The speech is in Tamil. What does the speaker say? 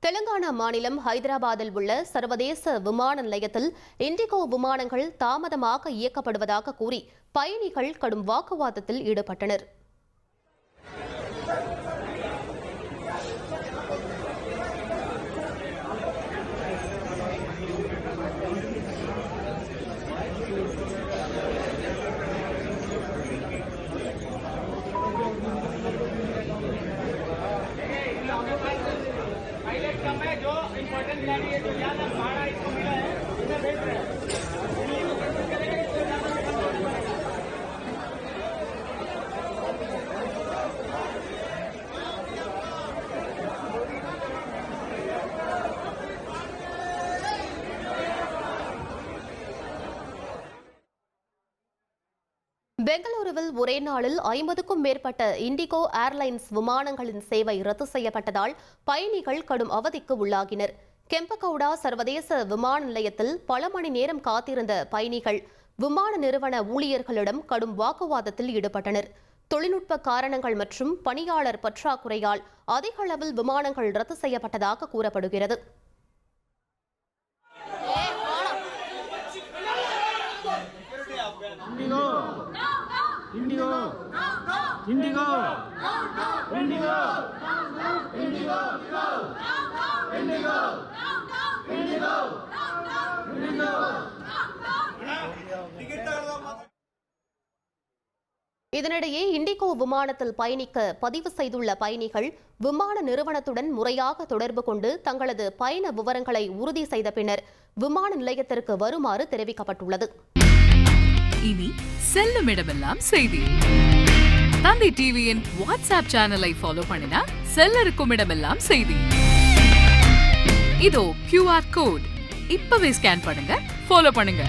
தெலுங்கானா மாநிலம் ஹைதராபாத்தில் உள்ள சர்வதேச விமான நிலையத்தில் இண்டிகோ விமானங்கள் தாமதமாக இயக்கப்படுவதாக கூறி பயணிகள் கடும் வாக்குவாதத்தில் ஈடுபட்டனர். जो इम्पोर्टेंट गाड़ी है जो ज्यादा भाड़ा इसको मिला है इधर भेज रहे हैं. பெங்களூருவில் ஒரே நாளில் 50க்கும் மேற்பட்ட இண்டிகோ ஏர்லைன்ஸ் விமானங்களின் சேவை ரத்து செய்யப்பட்டதால் பயணிகள் கடும் அவதிக்கு உள்ளாகினர். கெம்பகவுடா சர்வதேச விமான நிலையத்தில் பல மணி நேரம் காத்திருந்த பயணிகள் விமான நிறுவன ஊழியர்களிடம் கடும் வாக்குவாதத்தில் ஈடுபட்டனர். தொழில்நுட்ப காரணங்கள் மற்றும் பணியாளர் பற்றாக்குறையால் அதிக அளவில் விமானங்கள் ரத்து செய்யப்பட்டதாக கூறப்படுகிறது. இதனிடையே இண்டிகோ விமானத்தில் பயணிக்க பதிவு செய்துள்ள பயணிகள் விமான நிறுவனத்துடன் முறையாக தொடர்பு கொண்டு தங்களது பயண விவரங்களை உறுதி செய்த பின்னர் விமான நிலையத்திற்கு வருமாறு தெரிவிக்கப்பட்டுள்ளது. இனி செல்லும் இடமெல்லாம் செய்தி. தந்தை டிவியின் வாட்ஸ்அப் சேனலை ஃபாலோ பண்ணினா செல்ல இருக்கும் இடமெல்லாம் செய்தி. இதோ QR கோட் இப்பவே ஸ்கேன் பண்ணுங்க, ஃபாலோ பண்ணுங்க.